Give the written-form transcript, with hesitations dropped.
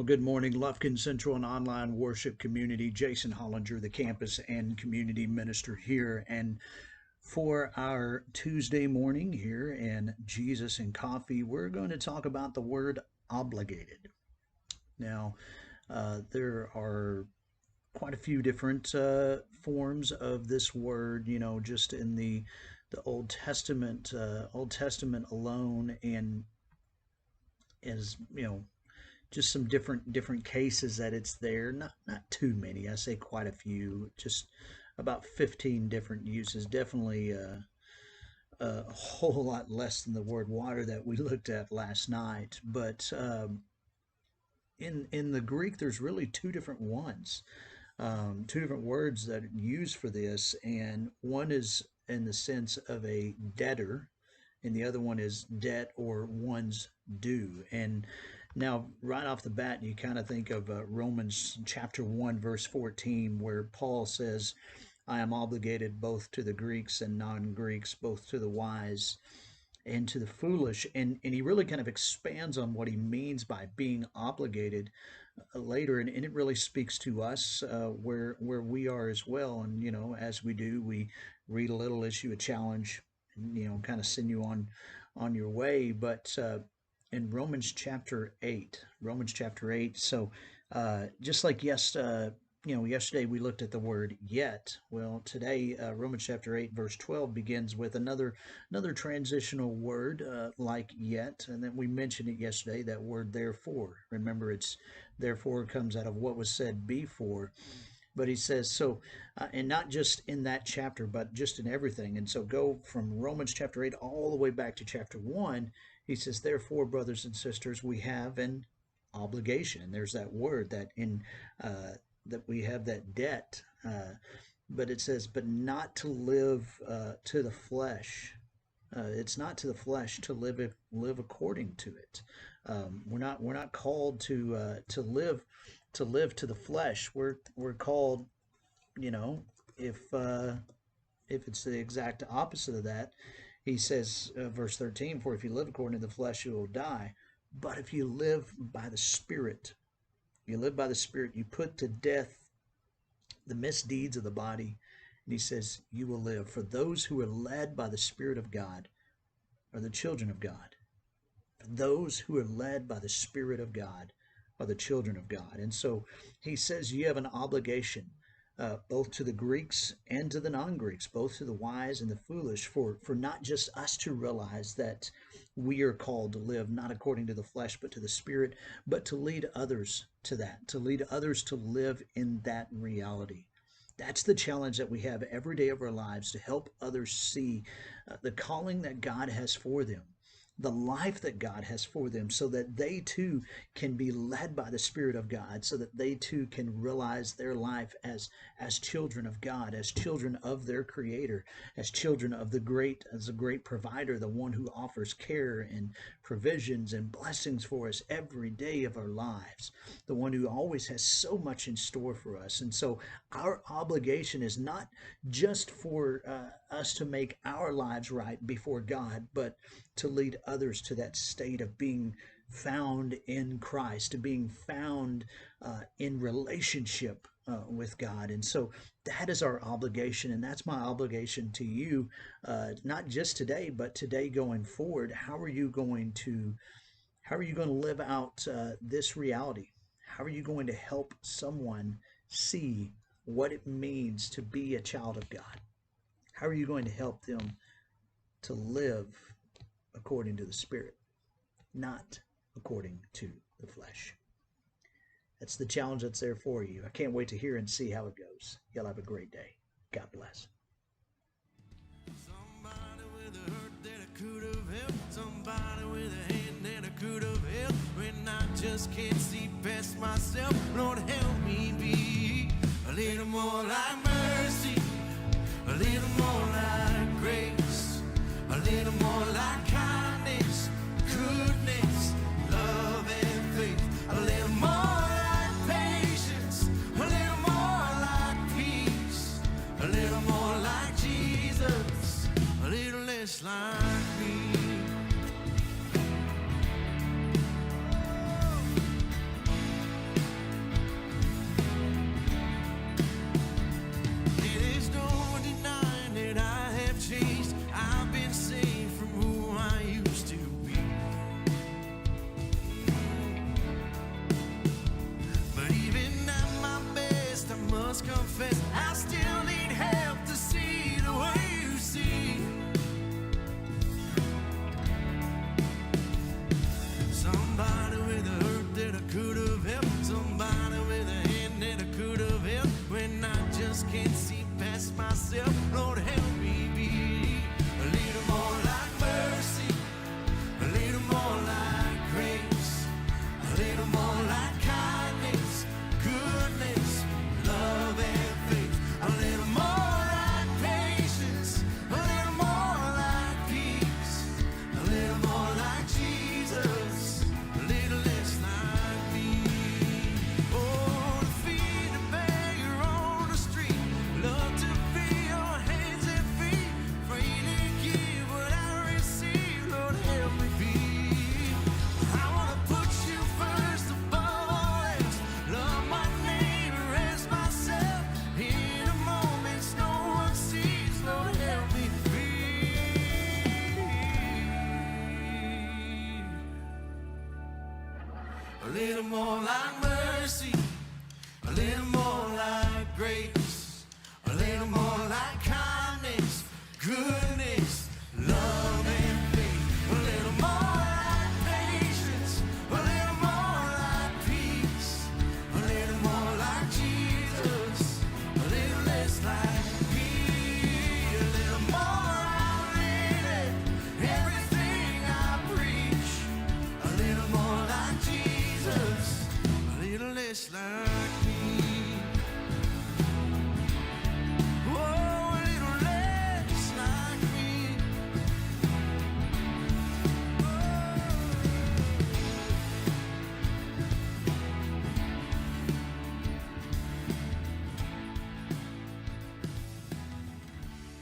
Well, good morning, Lufkin Central and Online Worship Community. Jason Hollinger, the campus and community minister here. And for our Tuesday morning here in Jesus and Coffee, we're going to talk about the word obligated. Now, there are quite a few different forms of this word, just in the Old Testament alone, and as just some different cases that it's there. Not too many. I say quite a few. Just about 15 different uses. Definitely a whole lot less than the word water that we looked at last night. But in the Greek, there's really two different ones, two different words that are used for this, and one is in the sense of a debtor, and the other one is debt or one's due. And now, right off the bat, you kind of think of Romans chapter 1, verse 14, where Paul says, I am obligated both to the Greeks and non Greeks, both to the wise and to the foolish. And he really kind of expands on what he means by being obligated later. And it really speaks to us where we are as well. And, as we do, we read a little, issue a challenge, and, kind of send you on your way. But in Romans chapter 8. So just like yesterday we looked at the word yet. Well, today Romans chapter 8 verse 12 begins with another transitional word like yet, and then we mentioned it yesterday, that word therefore. Remember, it's therefore comes out of what was said before. But he says so, and not just in that chapter, but just in everything. And so go from Romans chapter 8 all the way back to chapter 1. He says, therefore, brothers and sisters, we have an obligation. There's that word that we have that debt. But it says, but not to live to the flesh. It's not to the flesh to live according to it. We're not called to live to the flesh. We're called, if it's the exact opposite of that. He says, verse 13, for if you live according to the flesh, you will die. But if you live by the Spirit, you put to death the misdeeds of the body. And he says, you will live. For those who are led by the Spirit of God are the children of God. For those who are led by the Spirit of God are the children of God. And so he says you have an obligation, both to the Greeks and to the non-Greeks, both to the wise and the foolish, for not just us to realize that we are called to live not according to the flesh but to the Spirit, but to lead others to that, to lead others to live in that reality. That's the challenge that we have every day of our lives, to help others see the calling that God has for them, the life that God has for them, so that they too can be led by the Spirit of God, so that they too can realize their life as children of God, as children of their Creator, as children of as a great provider, the one who offers care and provisions and blessings for us every day of our lives, the one who always has so much in store for us. And so our obligation is not just for us to make our lives right before God, but to lead others to that state of being found in Christ, to being found in relationship with God. And so that is our obligation, and that's my obligation to you, not just today, but today going forward. How are you going to live out this reality? How are you going to help someone see what it means to be a child of God? How are you going to help them to live according to the Spirit, not according to the flesh? That's the challenge that's there for you. I can't wait to hear and see how it goes. Y'all have a great day. God bless. Somebody with a hurt that I could have helped. Somebody with a hand that I could have held. When I just can't see past myself, Lord, help me be a little more like mercy, a little more like grace, a little more like kindness, goodness, love and faith, a little more like patience, a little more like peace, a little more like Jesus, a little less like me. a little more like mercy, a little more like grace.